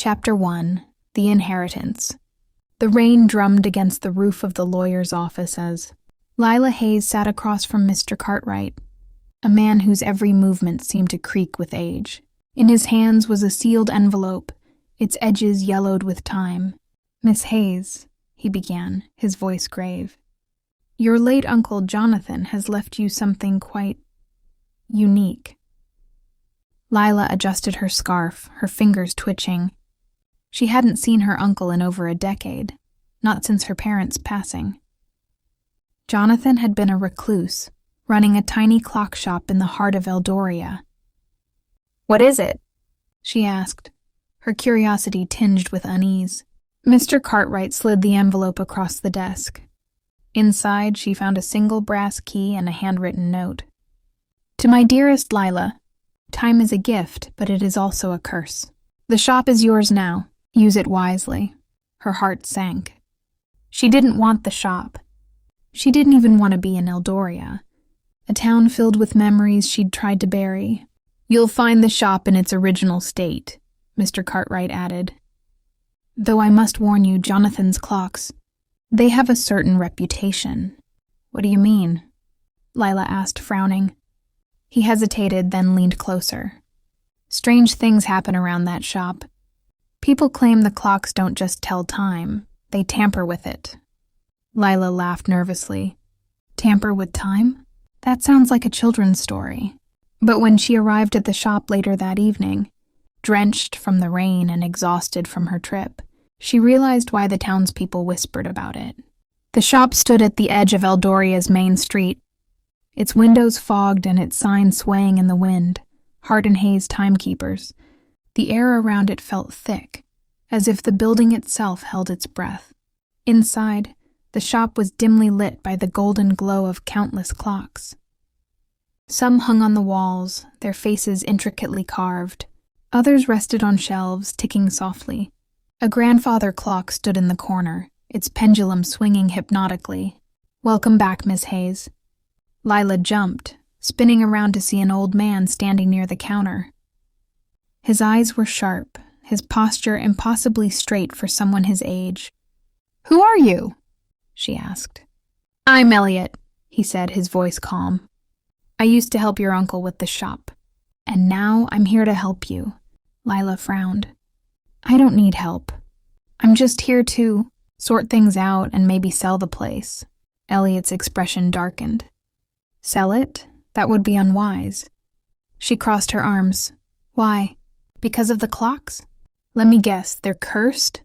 Chapter 1. The Inheritance. The rain drummed against the roof of the lawyer's office as Lila Hayes sat across from Mr. Cartwright, a man whose every movement seemed to creak with age. In his hands was a sealed envelope, its edges yellowed with time. "Miss Hayes," he began, his voice grave, "your late Uncle Jonathan has left you something quite unique." Lila adjusted her scarf, her fingers twitching. She hadn't seen her uncle in over a decade, not since her parents' passing. Jonathan had been a recluse, running a tiny clock shop in the heart of Eldoria. "What is it?" she asked, her curiosity tinged with unease. Mr. Cartwright slid the envelope across the desk. Inside, she found a single brass key and a handwritten note. "To my dearest Lila, time is a gift, but it is also a curse. The shop is yours now. Use it wisely." Her heart sank. She didn't want the shop. She didn't even want to be in Eldoria, a town filled with memories she'd tried to bury. "You'll find the shop in its original state," Mr. Cartwright added. "Though I must warn you, Jonathan's clocks, they have a certain reputation." "What do you mean?" Lila asked, frowning. He hesitated, then leaned closer. "Strange things happen around that shop. People claim the clocks don't just tell time, they tamper with it." Lila laughed nervously. "Tamper with time? That sounds like a children's story." But when she arrived at the shop later that evening, drenched from the rain and exhausted from her trip, she realized why the townspeople whispered about it. The shop stood at the edge of Eldoria's main street, its windows fogged and its sign swaying in the wind, Hart and Hayes Timekeepers. The air around it felt thick, as if the building itself held its breath. Inside, the shop was dimly lit by the golden glow of countless clocks. Some hung on the walls, their faces intricately carved. Others rested on shelves, ticking softly. A grandfather clock stood in the corner, its pendulum swinging hypnotically. "Welcome back, Miss Hayes." Lila jumped, spinning around to see an old man standing near the counter. His eyes were sharp, his posture impossibly straight for someone his age. "Who are you?" she asked. "I'm Elliot," he said, his voice calm. "I used to help your uncle with the shop, and now I'm here to help you." Lila frowned. "I don't need help. I'm just here to sort things out and maybe sell the place." Elliot's expression darkened. "Sell it? That would be unwise." She crossed her arms. "Why? Because of the clocks? Let me guess, they're cursed?"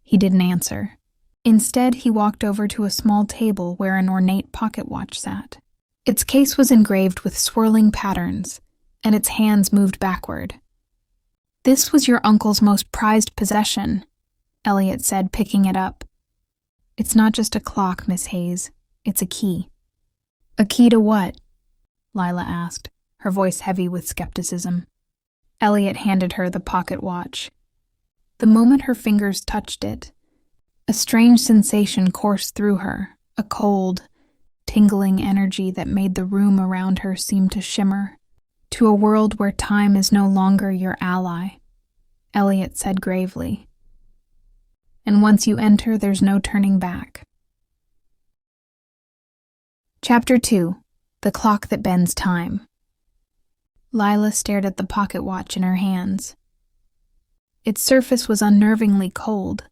He didn't answer. Instead, he walked over to a small table where an ornate pocket watch sat. Its case was engraved with swirling patterns, and its hands moved backward. "This was your uncle's most prized possession," Elliot said, picking it up. "It's not just a clock, Miss Hayes. It's a key." "A key to what?" Lila asked, her voice heavy with skepticism. Elliot handed her the pocket watch. The moment her fingers touched it, a strange sensation coursed through her, a cold, tingling energy that made the room around her seem to shimmer. "To a world where time is no longer your ally," Elliot said gravely. "And once you enter, there's no turning back." Chapter 2. The Clock That Bends Time. Lila stared at the pocket watch in her hands. Its surface was unnervingly cold,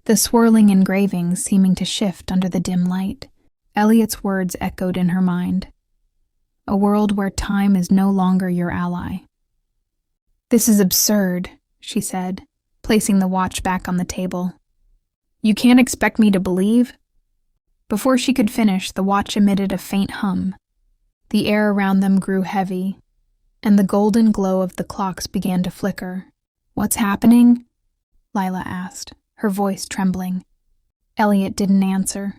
the swirling engravings seeming to shift under the dim light. Elliot's words echoed in her mind. "A world where time is no longer your ally." "This is absurd," she said, placing the watch back on the table. "You can't expect me to believe?" Before she could finish, the watch emitted a faint hum. The air around them grew heavy, and the golden glow of the clocks began to flicker. "What's happening?" Lila asked, her voice trembling. Elliot didn't answer.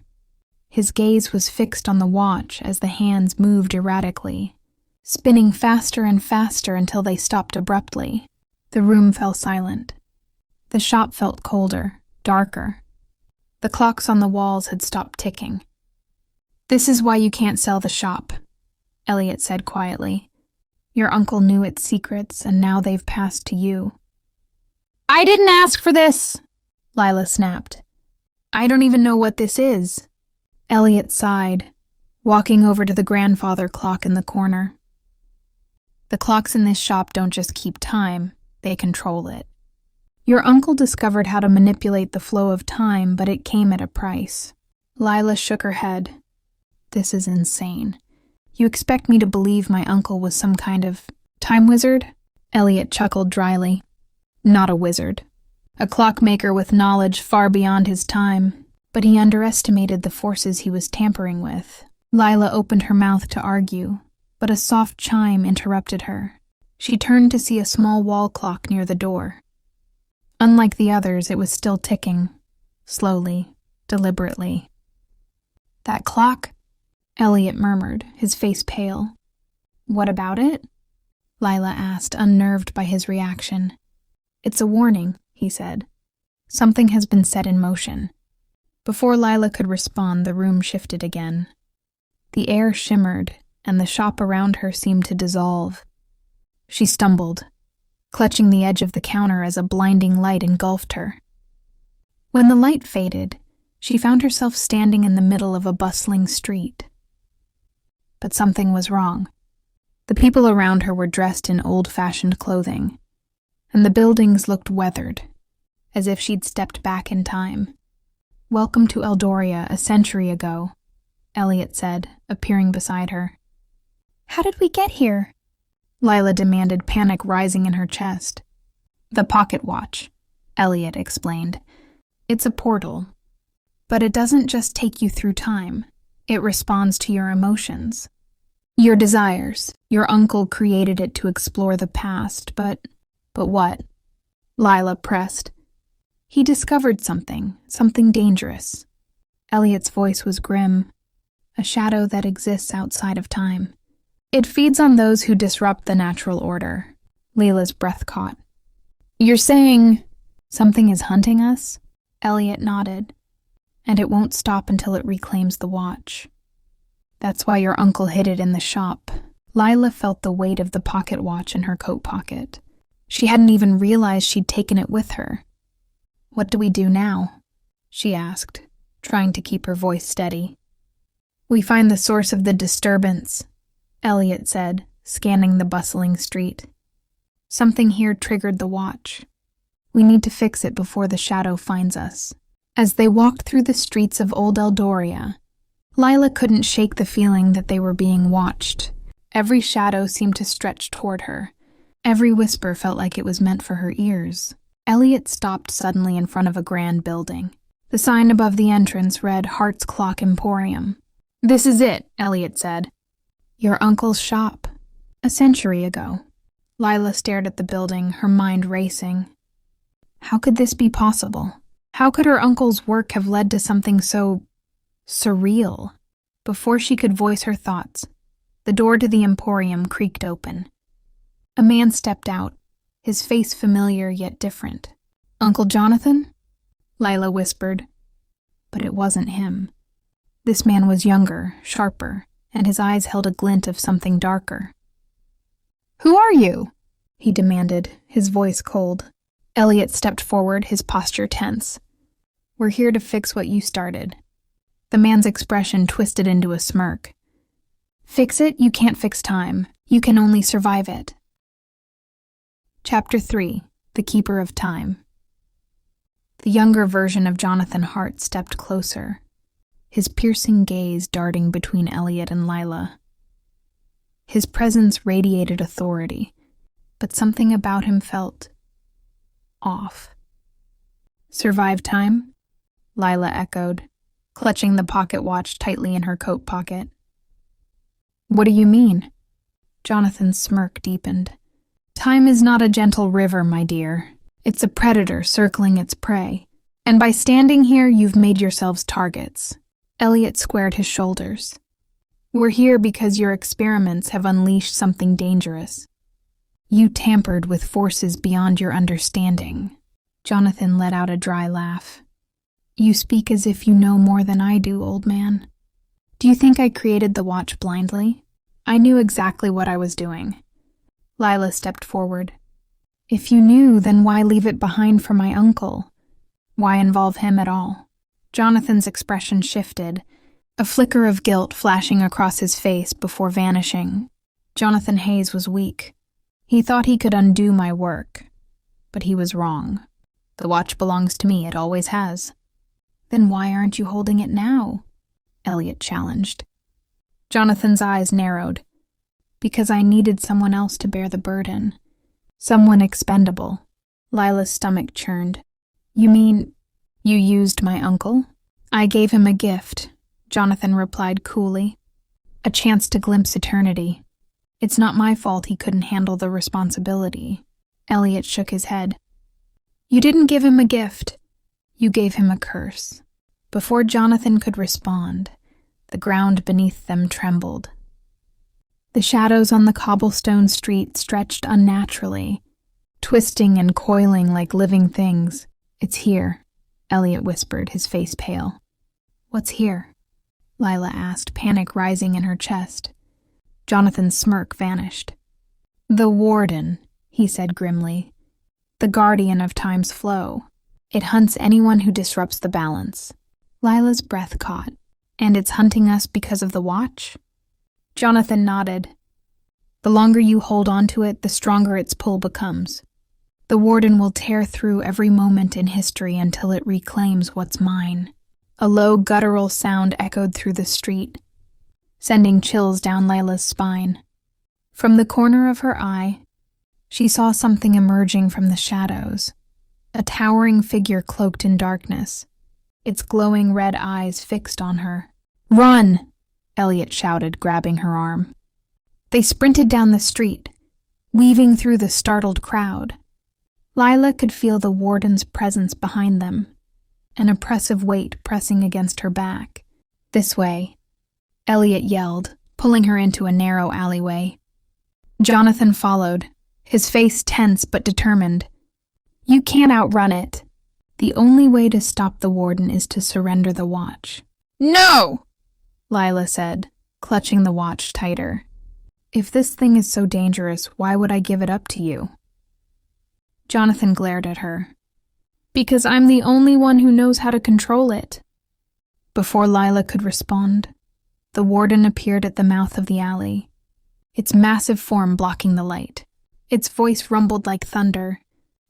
His gaze was fixed on the watch as the hands moved erratically, spinning faster and faster until they stopped abruptly. The room fell silent. The shop felt colder, darker. The clocks on the walls had stopped ticking. "This is why you can't sell the shop," Elliot said quietly. "Your uncle knew its secrets, and now they've passed to you." I didn't ask for this, Lila snapped. I don't even know what this is. Elliot sighed, walking over to the grandfather clock in the corner. The clocks in this shop don't just keep time, they control it. Your uncle discovered how to manipulate the flow of time, but it came at a price. Lila shook her head. This is insane. You expect me to believe my uncle was some kind of time wizard? Elliot chuckled dryly. Not a wizard. A clockmaker with knowledge far beyond his time, but he underestimated the forces he was tampering with. Lila opened her mouth to argue, but a soft chime interrupted her. She turned to see a small wall clock near the door. Unlike the others, it was still ticking, slowly, deliberately. That clock? Elliot murmured, his face pale. What about it? Lila asked, unnerved by his reaction. It's a warning, he said. Something has been set in motion. Before Lila could respond, the room shifted again. The air shimmered, and the shop around her seemed to dissolve. She stumbled, clutching the edge of the counter as a blinding light engulfed her. When the light faded, she found herself standing in the middle of a bustling street. But something was wrong. The people around her were dressed in old-fashioned clothing, and the buildings looked weathered, as if she'd stepped back in time. Welcome to Eldoria a century ago, Elliot said, appearing beside her. How did we get here? Lila demanded, panic rising in her chest. The pocket watch, Elliot explained. It's a portal, but it doesn't just take you through time. It responds to your emotions. Your desires. Your uncle created it to explore the past, but what? Lila pressed. He discovered something dangerous. Elliot's voice was grim, a shadow that exists outside of time. It feeds on those who disrupt the natural order. Lila's breath caught. You're saying something is hunting us? Elliot nodded. And it won't stop until it reclaims the watch. That's why your uncle hid it in the shop. Lila felt the weight of the pocket watch in her coat pocket. She hadn't even realized she'd taken it with her. What do we do now? She asked, trying to keep her voice steady. We find the source of the disturbance, Elliot said, scanning the bustling street. Something here triggered the watch. We need to fix it before the shadow finds us. As they walked through the streets of Old Eldoria, Lila couldn't shake the feeling that they were being watched. Every shadow seemed to stretch toward her. Every whisper felt like it was meant for her ears. Elliot stopped suddenly in front of a grand building. The sign above the entrance read Hart's Clock Emporium. This is it, Elliot said. Your uncle's shop. A century ago. Lila stared at the building, her mind racing. How could this be possible? How could her uncle's work have led to something so surreal? Before she could voice her thoughts, the door to the Emporium creaked open. A man stepped out, his face familiar yet different. Uncle Jonathan? Lila whispered. But it wasn't him. This man was younger, sharper, and his eyes held a glint of something darker. Who are you? He demanded, his voice cold. Elliot stepped forward, his posture tense. We're here to fix what you started. The man's expression twisted into a smirk. Fix it? You can't fix time. You can only survive it. Chapter 3. The Keeper of Time. The younger version of Jonathan Hart stepped closer, his piercing gaze darting between Elliot and Lila. His presence radiated authority, but something about him felt off. Survive time? Lila echoed, clutching the pocket watch tightly in her coat pocket. What do you mean? Jonathan's smirk deepened. Time is not a gentle river, my dear. It's a predator circling its prey. And by standing here, you've made yourselves targets. Elliot squared his shoulders. We're here because your experiments have unleashed something dangerous. You tampered with forces beyond your understanding. Jonathan let out a dry laugh. You speak as if you know more than I do, old man. Do you think I created the watch blindly? I knew exactly what I was doing. Lila stepped forward. If you knew, then why leave it behind for my uncle? Why involve him at all? Jonathan's expression shifted, a flicker of guilt flashing across his face before vanishing. Jonathan Hayes was weak. He thought he could undo my work. But he was wrong. The watch belongs to me, it always has. Then why aren't you holding it now? Elliot challenged. Jonathan's eyes narrowed. Because I needed someone else to bear the burden. Someone expendable. Lila's stomach churned. You mean, you used my uncle? I gave him a gift, Jonathan replied coolly. A chance to glimpse eternity. It's not my fault he couldn't handle the responsibility. Elliot shook his head. You didn't give him a gift. You gave him a curse. Before Jonathan could respond, the ground beneath them trembled. The shadows on the cobblestone street stretched unnaturally, twisting and coiling like living things. It's here, Elliot whispered, his face pale. What's here? Lila asked, panic rising in her chest. Jonathan's smirk vanished. The warden, he said grimly. The guardian of time's flow. It hunts anyone who disrupts the balance. Lila's breath caught. And it's hunting us because of the watch? Jonathan nodded. The longer you hold on to it, the stronger its pull becomes. The warden will tear through every moment in history until it reclaims what's mine. A low guttural sound echoed through the street, sending chills down Lila's spine. From the corner of her eye, she saw something emerging from the shadows, a towering figure cloaked in darkness, its glowing red eyes fixed on her. Run! Elliot shouted, grabbing her arm. They sprinted down the street, weaving through the startled crowd. Lila could feel the warden's presence behind them, an oppressive weight pressing against her back. This way, Elliot yelled, pulling her into a narrow alleyway. Jonathan followed, his face tense but determined. You can't outrun it. The only way to stop the warden is to surrender the watch. No! Lila said, clutching the watch tighter. If this thing is so dangerous, why would I give it up to you? Jonathan glared at her. Because I'm the only one who knows how to control it. Before Lila could respond, the warden appeared at the mouth of the alley, its massive form blocking the light. Its voice rumbled like thunder,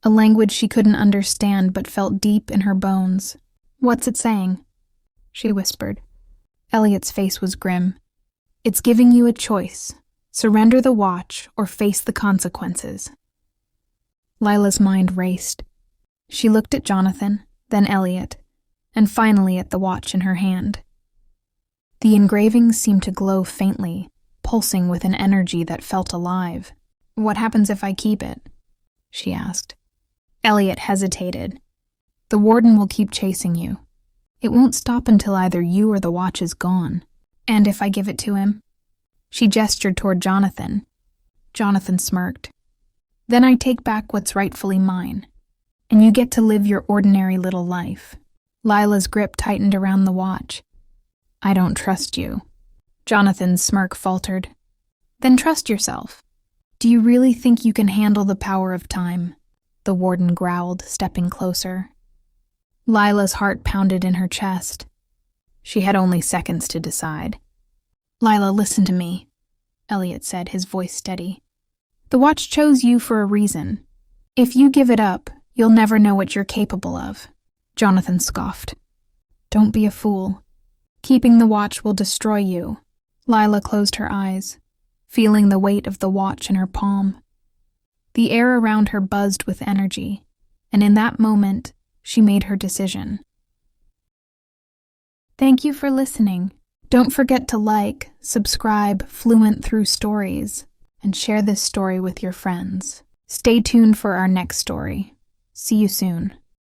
a language she couldn't understand but felt deep in her bones. What's it saying? She whispered. Elliot's face was grim. It's giving you a choice. Surrender the watch or face the consequences. Lila's mind raced. She looked at Jonathan, then Elliot, and finally at the watch in her hand. The engravings seemed to glow faintly, pulsing with an energy that felt alive. What happens if I keep it? She asked. Elliot hesitated. The warden will keep chasing you. It won't stop until either you or the watch is gone. And if I give it to him? She gestured toward Jonathan. Jonathan smirked. Then I take back what's rightfully mine, and you get to live your ordinary little life. Lila's grip tightened around the watch. I don't trust you. Jonathan's smirk faltered. Then trust yourself. Do you really think you can handle the power of time? The warden growled, stepping closer. Lila's heart pounded in her chest. She had only seconds to decide. Lila, listen to me, Elliot said, his voice steady. The watch chose you for a reason. If you give it up, you'll never know what you're capable of. Jonathan scoffed. Don't be a fool. Keeping the watch will destroy you. Lila closed her eyes, feeling the weight of the watch in her palm. The air around her buzzed with energy, and in that moment, she made her decision. Thank you for listening. Don't forget to like, subscribe, Fluent Through Stories, and share this story with your friends. Stay tuned for our next story. See you soon.